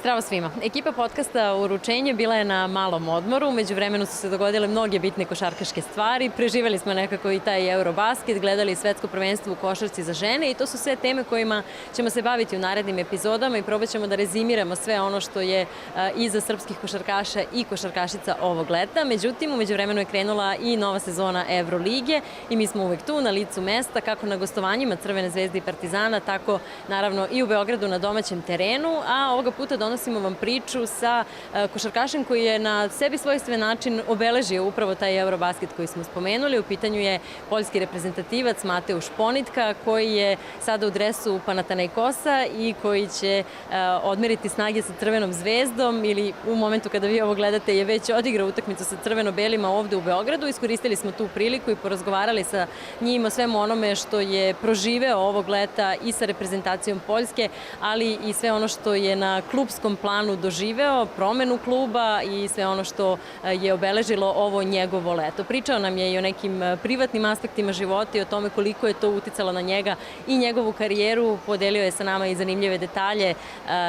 Zdravo svima. Ekipa podkasta Uručenje bila je na malom odmoru, umeđu vremenu su se dogodile mnoge bitne košarkaške stvari, preživeli smo nekako i taj Eurobasket, gledali svetsko prvenstvo u košarci za žene i to su sve teme kojima ćemo se baviti u narednim epizodama i probat ćemo da rezimiramo sve ono što je iza srpskih košarkaša i košarkašica ovog leta. Međutim, umeđu vremenu je krenula i nova sezona Evrolige i mi smo uvek tu na licu mesta, kako na gostovanjima Crvene zvezde i Partizana, tako naravno i u Beogradu na domaćem terenu, a ovoga puta donosimo vam priču sa košarkašem koji je na sebi svojstven način obeležio upravo taj Eurobasket koji smo spomenuli. U pitanju je poljski reprezentativac Mateuš Ponitka koji je sada u dresu Panatinaikosa i koji će odmeriti snage sa Crvenom zvezdom ili u momentu kada vi ovo gledate je već odigrao utakmicu sa crveno-belima ovde u Beogradu. Iskoristili smo tu priliku i porazgovarali sa njim o svemu onome što je proživeo ovog leta i sa reprezentacijom Poljske, ali i sve ono što je na klubskom planu doživeo, promenu kluba i sve ono što je obeležilo ovo njegovo leto. Pričao nam je i o nekim privatnim aspektima života i o tome koliko je to uticalo na njega i njegovu karijeru. Podelio je sa nama i zanimljive detalje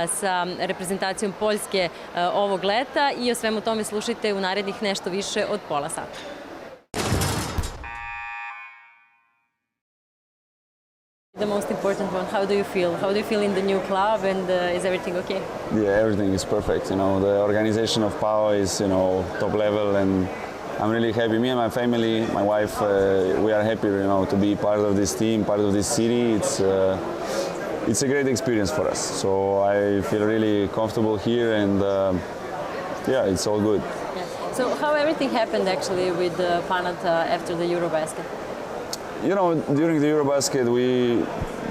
sa reprezentacijom Poljske ovog leta i o svemu tome slušajte u narednih nešto više od pola sata. The most important one, how do you feel? How do you feel in the new club and is everything okay? Yeah, everything is perfect. The organization of PAO is, top level and I'm really happy. Me and my family, my wife, we are happy, to be part of this team, part of this city. It's a great experience for us. So I feel really comfortable here and yeah, it's all good. Yeah. So how everything happened actually with Panat after the Eurobasket? During the Eurobasket,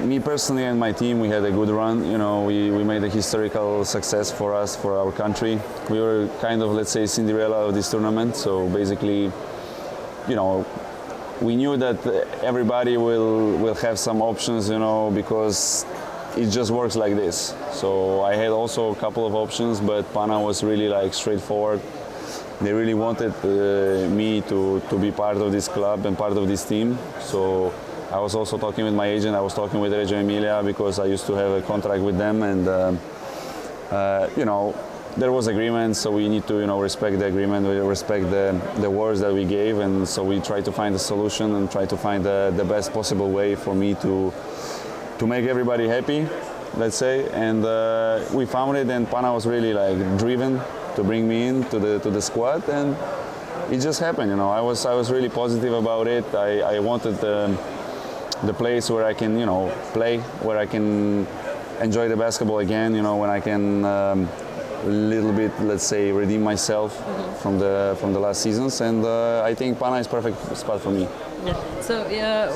me personally and my team, we had a good run. We made a historical success for us, for our country. We were kind of, let's say, Cinderella of this tournament. So basically, we knew that everybody will have some options, because it just works like this. So I had also a couple of options, but Pana was really straightforward. They really wanted me to be part of this club and part of this team. So I was also talking with my agent. I was talking with Ređo Emilijom because I used to have a contract with them, and there was agreement. So we need to respect the agreement. We respect the words that we gave, and so we try to find a solution and try to find the best possible way for me to make everybody happy, let's say. And we found it, and Pana was really driven to bring me in to the squad, and it just happened. I was really positive about it. I wanted the place where I can play, where I can enjoy the basketball again. When I can a little bit, let's say, redeem myself from the last seasons, and I think Pana is perfect spot for me. Yeah. So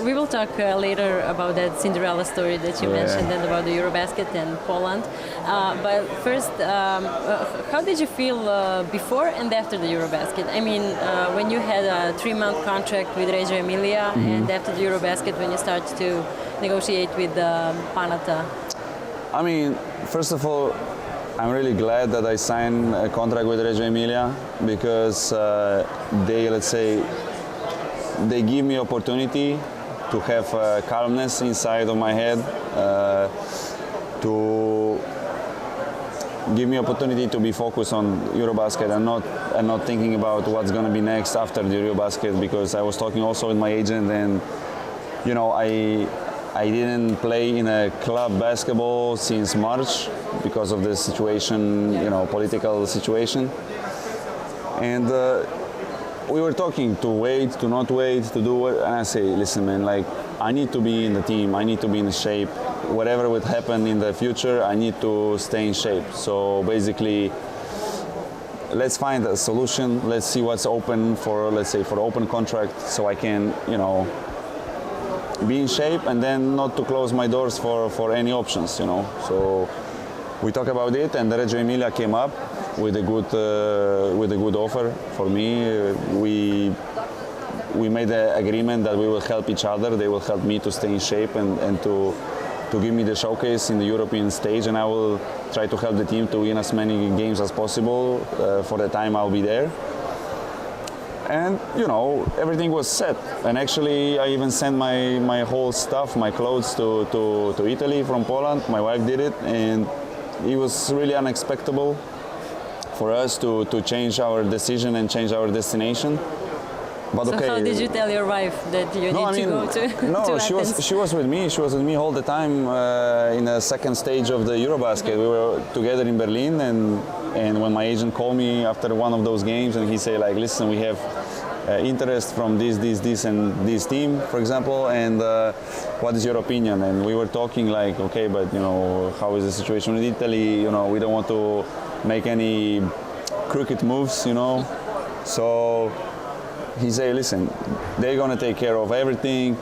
we will talk later about that Cinderella story that you mentioned and about the Eurobasket and Poland. But first, how did you feel before and after the Eurobasket? I mean, when you had a 3-month contract with Ređo Emilijom and after the Eurobasket when you started to negotiate with Panata? I mean, first of all, I'm really glad that I signed a contract with Ređo Emilijom because they give me opportunity to have calmness inside of my head, to give me opportunity to be focused on Eurobasket and not thinking about what's going to be next after the Eurobasket, because I was talking also with my agent, and I didn't play in a club basketball since March because of the situation, political situation, and we were talking to wait, to not wait, to do what, and I say, listen, man, I need to be in the team, I need to be in shape. Whatever would happen in the future, I need to stay in shape. So basically, let's find a solution. Let's see what's open for, let's say, for open contract, so I can, be in shape, and then not to close my doors for any options, So we talked about it, and Ređo Emilijom came up with a good offer for me. We made an agreement that we will help each other. They will help me to stay in shape and to give me the showcase in the European stage, and I will try to help the team to win as many games as possible for the time I'll be there. And everything was set, and actually I even sent my whole stuff, my clothes to Italy from Poland. My wife did it, and it was really unexpected for us to change our decision and change our destination. But so okay. How did you tell your wife that you need to go to No, to she Athens? was with me. She was with me all the time in the second stage of the Eurobasket. We were together in Berlin, and when my agent called me after one of those games, and he said like, listen, we have interest from this and this team, for example, and what is your opinion? And we were talking like, okay, but how is the situation with Italy? We don't want to make any crooked moves, So he said, listen, they're going to take care of everything.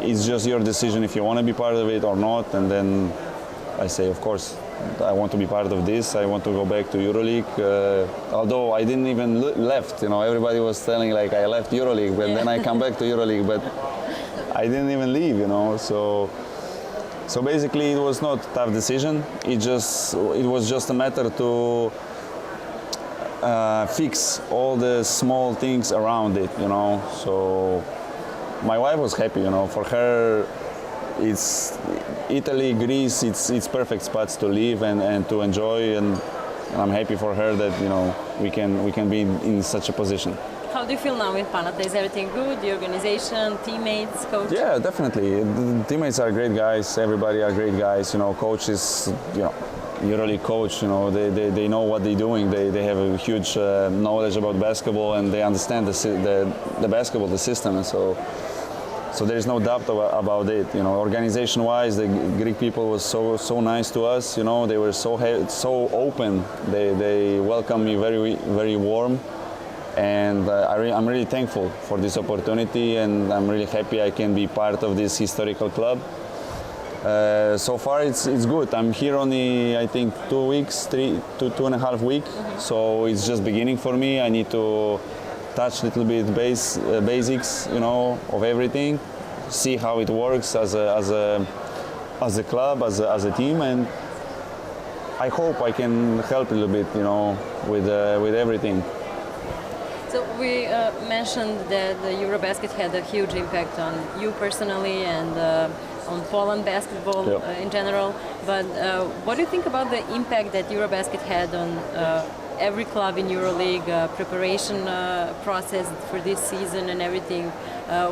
It's just your decision if you want to be part of it or not. And then I say, of course, I want to be part of this. I want to go back to EuroLeague. Although I didn't even left. Everybody was telling like I left EuroLeague, but then I come back to EuroLeague. But I didn't even leave, So basically, it was not a tough decision. It was just a matter to fix all the small things around it, So my wife was happy, For her, it's Italy, Greece. It's perfect spots to live and to enjoy, and I'm happy for her that we can be in such a position. How do you feel now with Panata? Is everything good? The organization, teammates, coach? Yeah, definitely. The teammates are great guys. Everybody are great guys. Coach is, EuroLeague coach. They know what they're doing. They have a huge knowledge about basketball, and they understand the basketball, the system. And so there is no doubt about it. Organization-wise, the Greek people was so nice to us. They were so open. They welcomed me very very warm. And I'm really thankful for this opportunity, and I'm really happy I can be part of this historical club. So far, it's good. I'm here only, I think, 2 weeks, 2.5 weeks. So it's just beginning for me. I need to touch a little bit basics, of everything, see how it works as a club, as a team, and I hope I can help a little bit, with everything. So we mentioned that the Eurobasket had a huge impact on you personally and on Poland basketball in general. But what do you think about the impact that Eurobasket had on every club in EuroLeague, preparation process for this season and everything?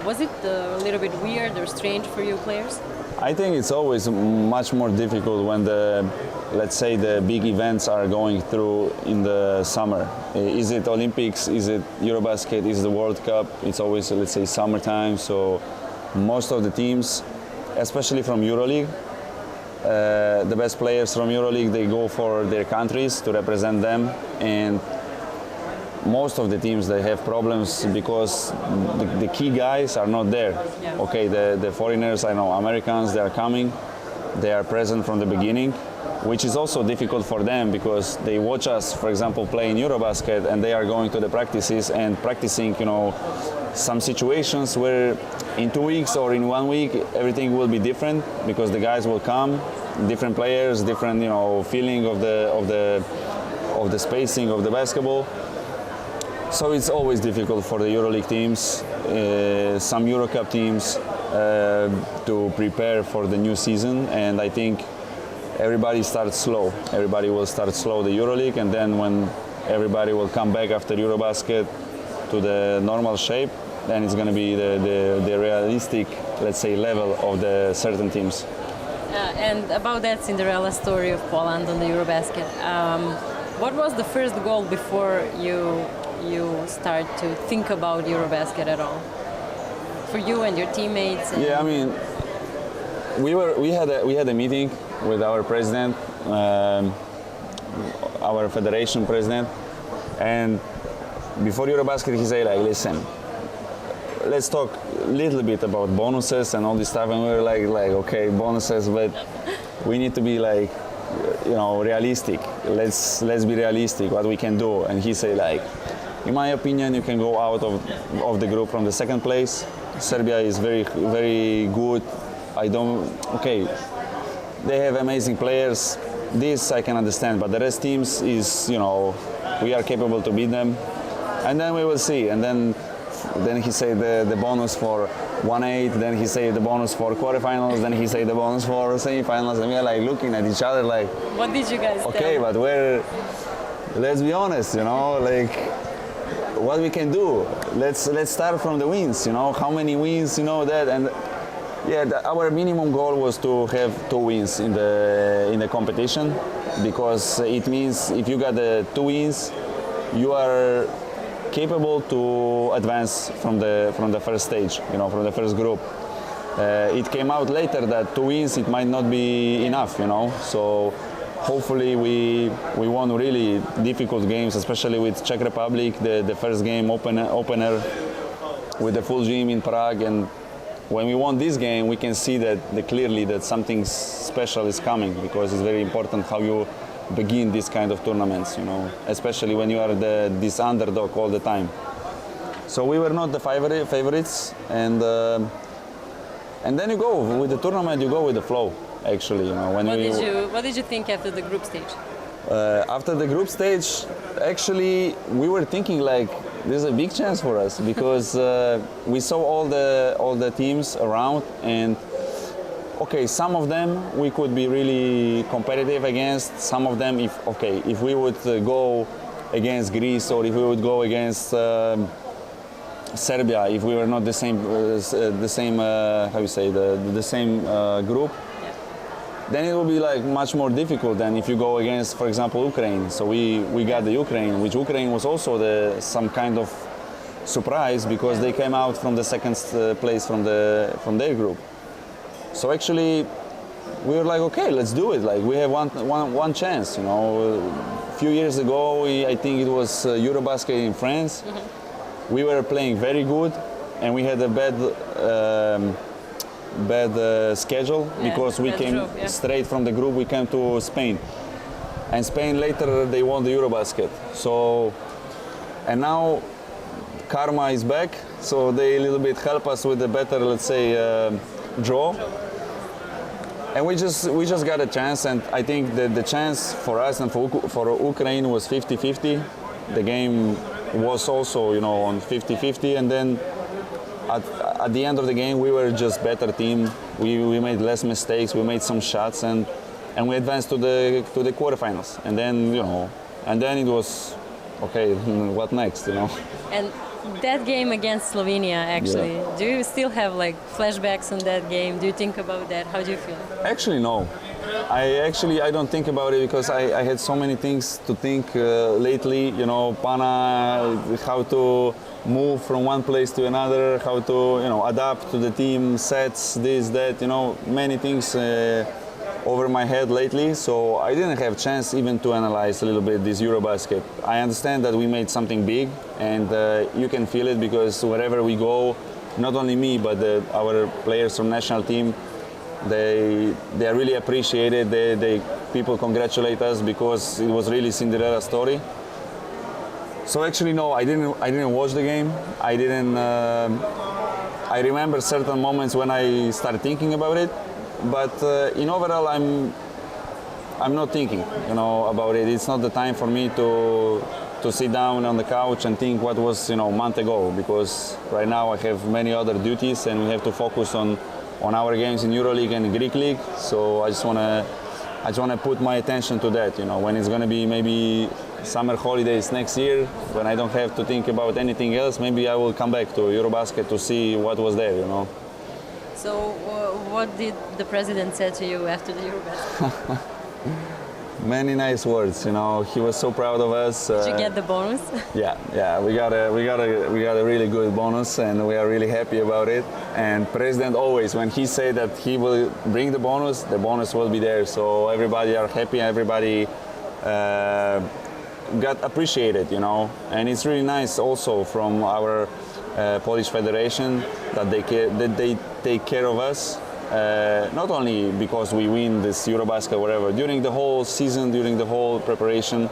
Was it a little bit weird or strange for you players? I think it's always much more difficult when let's say the big events are going through in the summer. Is it Olympics? Is it Eurobasket? Is it the World Cup? It's always, let's say, summertime. So most of the teams, especially from EuroLeague, the best players from EuroLeague, they go for their countries to represent them, and most of the teams, they have problems because the key guys are not there. Yeah. Okay, the foreigners, I know, Americans, they are coming, they are present from the beginning, which is also difficult for them because they watch us, for example, play in Eurobasket, and they are going to the practices and practicing, some situations where in 2 weeks or in 1 week everything will be different because the guys will come, different players, different feeling of the spacing of the basketball. So it's always difficult for the EuroLeague teams, some EuroCup teams, to prepare for the new season, and I think everybody starts slow. Everybody will start slow the EuroLeague, and then when everybody will come back after Eurobasket to the normal shape, then it's going to be the realistic, let's say, level of the certain teams. And about that Cinderella story of Poland on the Eurobasket, what was the first goal before you start to think about Eurobasket at all? For you and your teammates? Yeah, I mean, we had a meeting with our president, our federation president, and before Eurobasket he said, like, listen, let's talk a little bit about bonuses and all this stuff, and we were like okay, bonuses, but we need to be like, realistic. Let's be realistic what we can do. And he said, like, in my opinion, you can go out of the group from the second place. Serbia is very, very good. They have amazing players. This I can understand, but the rest teams is, we are capable to beat them. And then we will see. And then then he said the bonus for 1/8, then he said the bonus for quarterfinals, then he said the bonus for semifinals, and we are like looking at each other like, What did you guys okay, tell? but let's be honest, like, what we can do? Let's start from the wins, how many wins, that, and yeah, our minimum goal was to have 2 wins in the competition, because it means if you got the 2 wins, you are capable to advance from the first stage, from the first group. It came out later that 2 wins, it might not be enough, so hopefully we won really difficult games, especially with Czech Republic, the first game opener with the full gym in Prague, and when we won this game, we can see that clearly that something special is coming, because it's very important how you begin this kind of tournaments, especially when you are this underdog all the time. So we were not the favorites, and then you go with the tournament, you go with the flow. Actually, What did you think after the group stage? After the group stage, actually, we were thinking like there's a big chance for us, because we saw all the teams around, and okay, some of them we could be really competitive against. Some of them, if we would go against Greece, or if we would go against Serbia, if we were not the same group, then it will be like much more difficult than if you go against, for example, Ukraine. So we got the Ukraine, which Ukraine was also some kind of surprise, because they came out from the second place from their group. So actually, we were like, okay, let's do it. Like, we have one chance. A few years ago, I think it was Eurobasket in France. Mm-hmm. We were playing very good, and we had a bad schedule, because we came straight from the group. We came to Spain, and Spain later they won the Eurobasket. So, and now karma is back, so they a little bit help us with a better, let's say, draw. And we just got a chance, and I think that the chance for us and for Ukraine was 50-50. The game was also, on 50-50, and then at the end of the game, we were just better team. We made less mistakes. We made some shots, and we advanced to the quarterfinals. And then it was okay. What next? And that game against Slovenia, actually, do you still have like flashbacks on that game? Do you think about that? How do you feel? Actually, no. I don't think about it, because I had so many things to think lately. Pana, how to move from one place to another, how to adapt to the team, sets, this, that, many things over my head lately. So I didn't have chance even to analyze a little bit this Eurobasket. I understand that we made something big, and you can feel it, because wherever we go, not only me but our players from national team, they are really appreciated. People congratulate us, because it was really Cinderella story. So actually, no, I didn't watch the game. I remember certain moments when I started thinking about it, but in overall, I'm not thinking, about it. It's not the time for me to sit down on the couch and think what was, a month ago, because right now I have many other duties, and we have to focus on our games in EuroLeague and Greek League. So I just wanna put my attention to that. When it's gonna be maybe summer holidays next year, when I don't have to think about anything else, maybe I will come back to Eurobasket to see what was there. So what did the president say to you after the Eurobasket? Many nice words. He was so proud of us. Did you get the bonus? Yeah. We got a really good bonus, and we are really happy about it. And President always, when he said that he will bring the bonus will be there. So everybody are happy. Everybody got appreciated, And it's really nice also from our Polish Federation that they take care of us. Not only because we win this Eurobasket or whatever, during the whole season, during the whole preparation,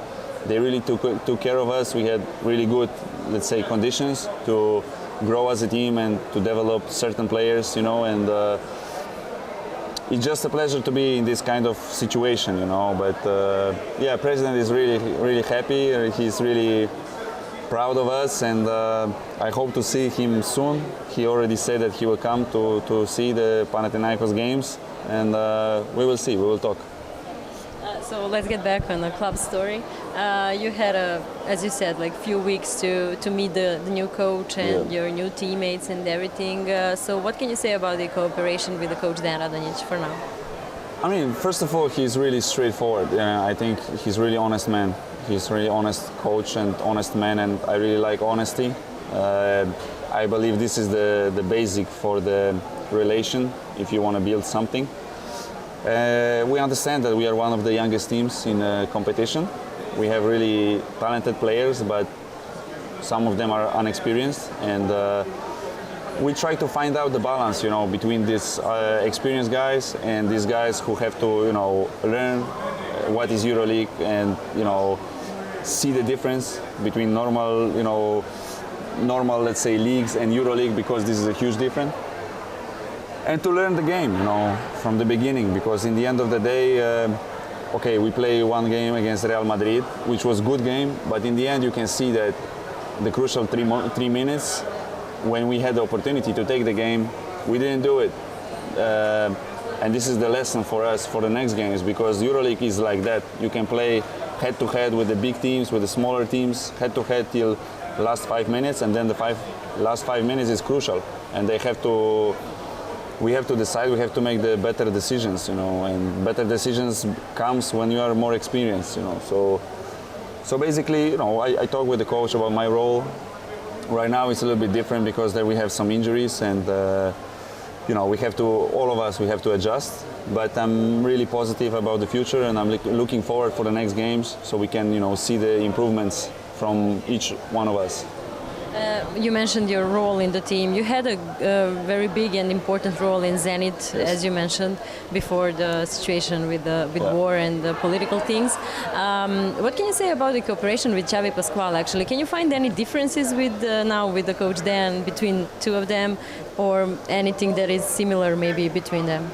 they really took care of us. We had really good, let's say, conditions to grow as a team and to develop certain players, and it's just a pleasure to be in this kind of situation, But President is really, really happy. He's really proud of us, and I hope to see him soon. He already said that he will come to see the Panathinaikos games, and we will see, we will talk. So let's get back on the club story. You had, as you said, like few weeks to meet the new coach and your new teammates and everything. So what can you say about the cooperation with the coach Dejan Radonjić for now? I mean, first of all, he's really straightforward. I think he's really honest man. He's really honest coach and honest man, and I really like honesty. I believe this is the basic for the relation if you want to build something. We understand that we are one of the youngest teams in the competition. We have really talented players, but some of them are unexperienced, and we try to find out the balance, between these experienced guys and these guys who have to, learn what is EuroLeague and, see the difference between normal, let's say, leagues and EuroLeague, because this is a huge difference. And to learn the game, from the beginning, because in the end of the day, okay, we play one game against Real Madrid, which was a good game, but in the end you can see that the crucial 3 minutes, when we had the opportunity to take the game, we didn't do it. And this is the lesson for us for the next games, because EuroLeague is like that. You can play head-to-head with the big teams, with the smaller teams, head-to-head till the last 5 minutes, and then the last 5 minutes is crucial. And we have to decide, we have to make the better decisions, and better decisions comes when you are more experienced, So basically, I talk with the coach about my role. Right now it's a little bit different because there we have some injuries, and we have to, all of us, we have to adjust. But I'm really positive about the future, and I'm looking forward for the next games so we can, see the improvements from each one of us. You mentioned your role in the team. You had a very big and important role in Zenit, as you mentioned, before the situation with war and the political things. What can you say about the cooperation with Xavi Pascual, actually? Can you find any differences now with the coach Dan between two of them, or anything that is similar maybe between them?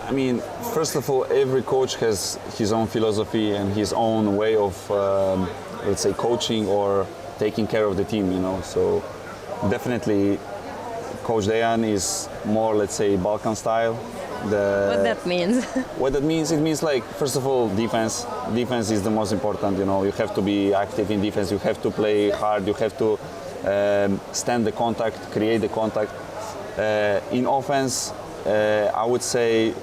I mean, first of all, every coach has his own philosophy and his own way of, let's say, coaching or taking care of the team, So definitely, Coach Dejan is more, let's say, Balkan style. What that means? What that means? It means, like, first of all, defense. Defense is the most important. You have to be active in defense. You have to play hard. You have to stand the contact, create the contact. In offense, I would say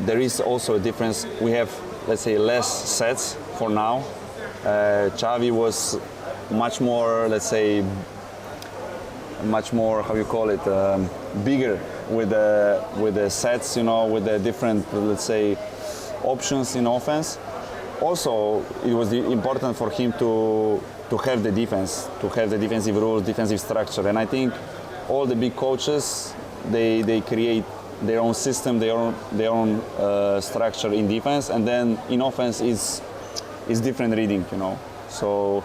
there is also a difference. We have, let's say, less sets for now. Xavi was much more, let's say, how you call it, bigger with the sets, with the different, let's say, options in offense. Also, it was important for him to have the defense, to have the defensive rules, defensive structure. And I think all the big coaches, they create their own system, their own structure in defense, and then in offense is different reading, So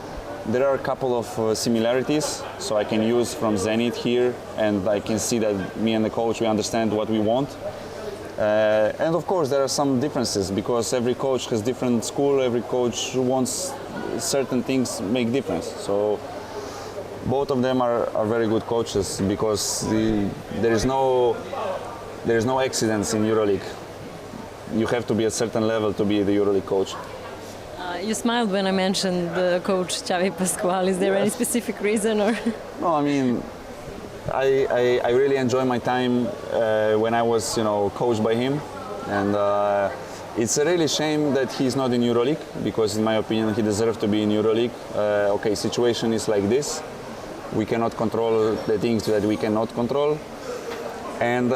there are a couple of similarities, so I can use from Zenit here, and I can see that me and the coach, we understand what we want. And of course there are some differences, because every coach has different school, every coach wants certain things make difference. So both of them are very good coaches, because there is no accidents in EuroLeague. You have to be at a certain level to be the EuroLeague coach. You smiled when I mentioned the coach Xavi Pascual. Is there any specific reason, or? No, I mean, I really enjoy my time when I was, coached by him, and it's a really shame that he's not in EuroLeague, because in my opinion he deserves to be in EuroLeague. Okay, situation is like this. We cannot control the things that we cannot control, and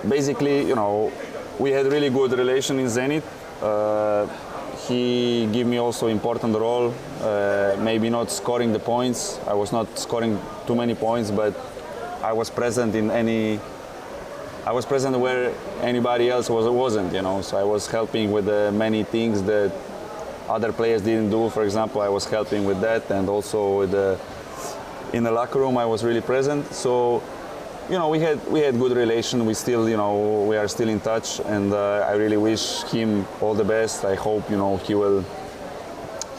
basically, we had really good relation in Zenit. He gave me also important role, maybe not scoring the points. I was not scoring too many points, but I was present where anybody else wasn't, So I was helping with many things that other players didn't do. For example, I was helping with that, and also in the locker room I was really present. So, we had good relation. We still, we are still in touch, and I really wish him all the best. I hope,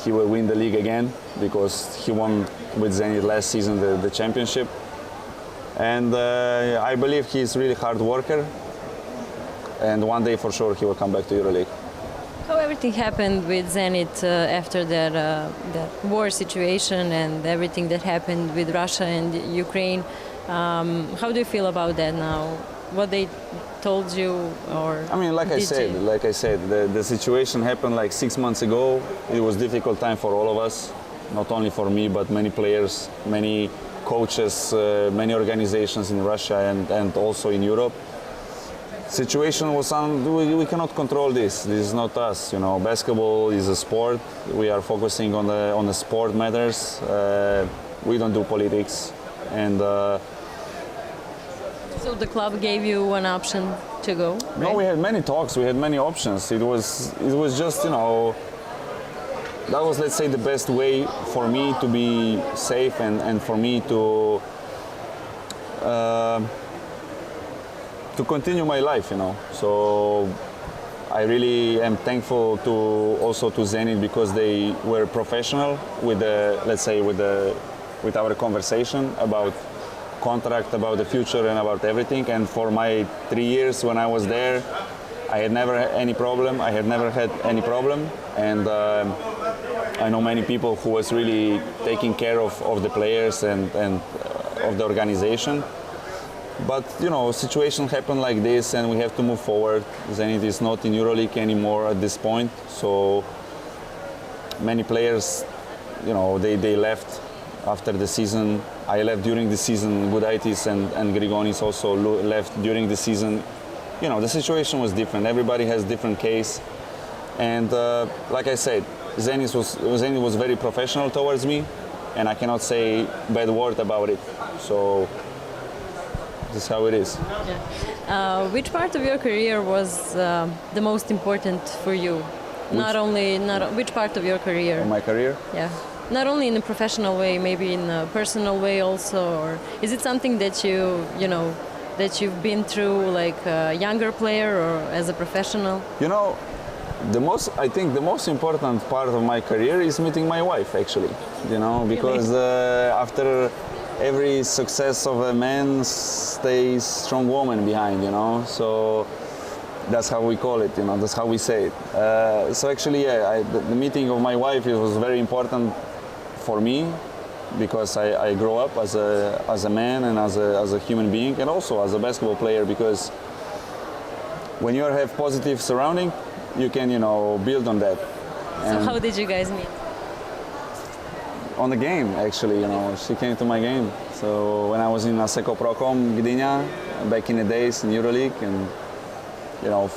he will win the league again because he won with Zenit last season the championship. And I believe he's really hard worker. And one day for sure he will come back to EuroLeague. How everything happened with Zenit after that war situation and everything that happened with Russia and Ukraine. How do you feel about that now? What they told you, or I mean, like I said, the situation happened like 6 months ago. It was a difficult time for all of us, not only for me, but many players, many coaches, many organizations in Russia and also in Europe. Situation was we cannot control this. This is not us. You know, basketball is a sport. We are focusing on the sport matters. We don't do politics, and. So the club gave you an option to go? Right? No, we had many talks. We had many options. It was just, you know, that was, let's say, the best way for me to be safe and for me to continue my life, you know. So I really am thankful also to Zenit because they were professional with with our conversation about contract, about the future and about everything. And for my 3 years when I was there, I had never had any problem. And I know many people who was really taking care of the players and of the organization. But, you know, situation happened like this and we have to move forward. Zenit is not in EuroLeague anymore at this point. So many players, you know, they left after the season. I left during the season. Gudaitis and Grigonis also left during the season. You know, the situation was different. Everybody has different case. And like I said, Zenit was very professional towards me, and I cannot say bad word about it. So this is how it is. Yeah. Which part of your career was the most important for you? Which part of your career? My career? Yeah. Not only in a professional way, maybe in a personal way also, or is it something that that you've been through like a younger player or as a professional? You know, I think the most important part of my career is meeting my wife, actually. You know, because after every success of a man stays strong woman behind, you know. So that's how we call it, you know, that's how we say it. So actually, yeah, the meeting of my wife, it was very important for me because I grew up as a man and as a human being and also as a basketball player, because when you have positive surrounding, you can, you know, build on that. So how did you guys meet? On the game, actually, you know, she came to my game. So when I was in Asseco Procom Gdynia, back in the days in EuroLeague, and you know,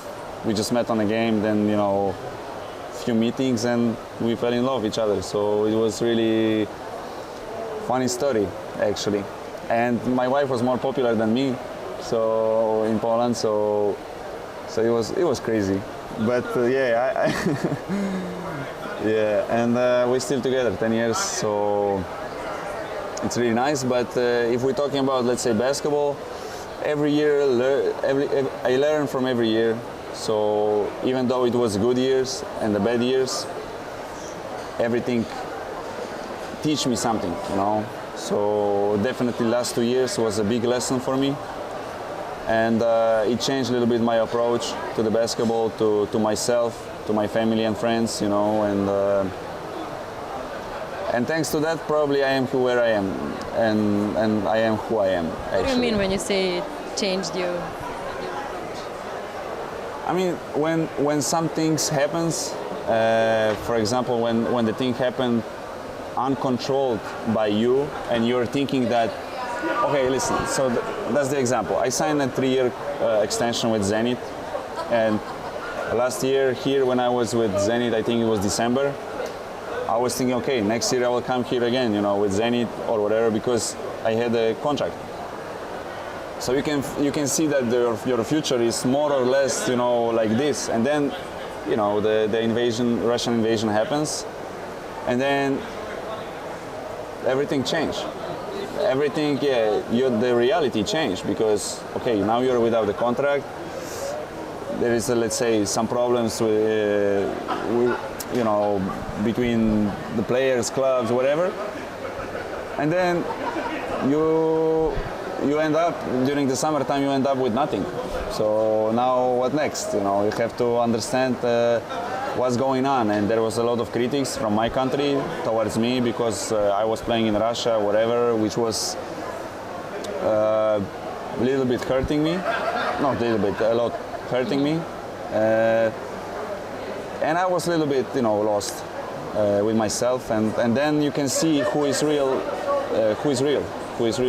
we just met on the game, then, you know, few meetings and we fell in love with each other. So it was really funny story, actually. And my wife was more popular than me, so in Poland, so it was crazy. But yeah, yeah, and we're still together 10 years, so it's really nice. But if we're talking about, let's say, basketball, every year I learn from every year. So even though it was good years and the bad years, everything teach me something, you know. So definitely last 2 years was a big lesson for me, and it changed a little bit my approach to the basketball, to myself, to my family and friends, you know. And thanks to that, probably I am where I am, and I am who I am. Actually. What do you mean when you say it changed you? I mean, when some things happens, for example, when the thing happened uncontrolled by you, and you're thinking that, okay, listen. So that's the example. I signed a 3-year extension with Zenit, and last year here when I was with Zenit, I think it was December, I was thinking, okay, next year I will come here again, you know, with Zenit or whatever, because I had a contract. So you can see that your future is more or less, you know, like this. And then, you know, the Russian invasion happens, and then everything changed. Everything, the reality changed, because, okay, now you're without the contract. There is, let's say, some problems with between the players, clubs, whatever. And then you end up, during the summertime, you end up with nothing. So now what next? You have to understand what's going on. And there was a lot of critics from my country towards me because I was playing in Russia, whatever, which was a little bit hurting me. Not a little bit, a lot hurting me. And I was a little bit, lost with myself. And then you can see who is real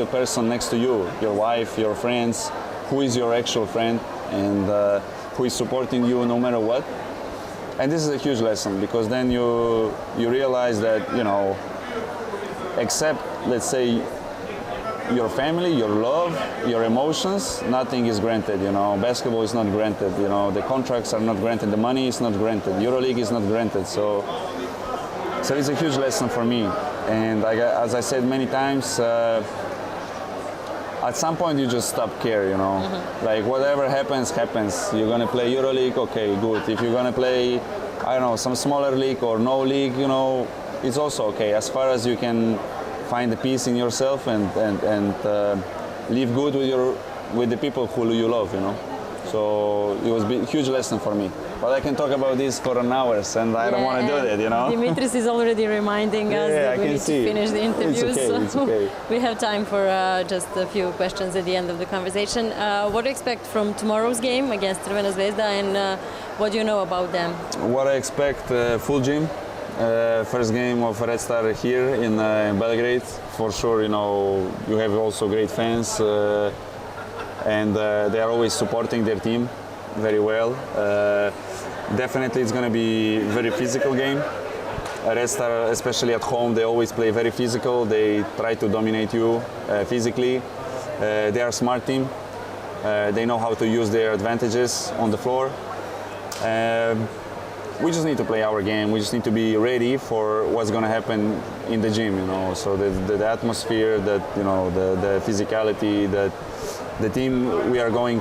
person next to you, your wife, your friends, who is your actual friend, and who is supporting you no matter what. And this is a huge lesson, because then you realize that, except, let's say, your family, your love, your emotions, nothing is granted. Basketball is not granted. The contracts are not granted. The money is not granted. EuroLeague is not granted. So it's a huge lesson for me. And as I said many times, at some point you just stop care. Like whatever happens, happens. You're gonna play EuroLeague, okay, good. If you're gonna play, I don't know, some smaller league or no league, it's also okay. As far as you can find the peace in yourself and live good with the people who you love, So it was a huge lesson for me. But I can talk about this for an hour, and I don't want to do that, Dimitris is already reminding us that we need to finish the interview. It's okay. We have time for just a few questions at the end of the conversation. What do you expect from tomorrow's game against Crvena Zvezda, and what do you know about them? What I expect, full gym. First game of Red Star here in Belgrade. For sure, you have also great fans, and they are always supporting their team very well. Definitely it's going to be a very physical game. Red Star, especially at home, they always play very physical. They try to dominate you physically. They are a smart team. They know how to use their advantages on the floor. We just need to play our game. We just need to be ready for what's going to happen in the gym, So the atmosphere, that the physicality, that the team we are going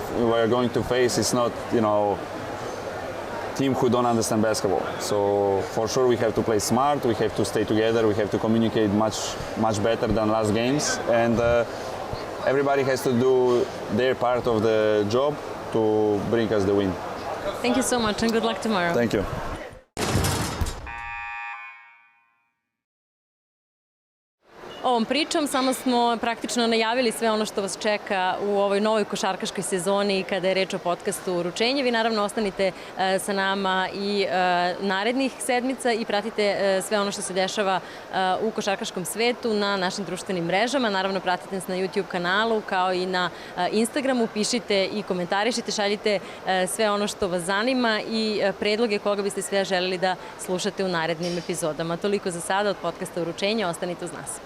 to face is not, team who don't understand basketball. So for sure we have to play smart. We have to stay together. We have to communicate much better than last games, and everybody has to do their part of the job to bring us the win. Thank you so much, and good luck tomorrow. Thank you. Ovom pričom samo smo praktično najavili sve ono što vas čeka u ovoj novoj košarkaškoj sezoni kada je reč o podcastu Uručenje. Vi naravno ostanite sa nama i narednih sedmica i pratite sve ono što se dešava u košarkaškom svetu na našim društvenim mrežama. Naravno pratite nas na YouTube kanalu kao i na Instagramu. Pišite i komentarišite, šaljite sve ono što vas zanima i predloge koga biste sve želeli da slušate u narednim epizodama. Toliko za sada od podcasta Uručenje. Ostanite uz nas.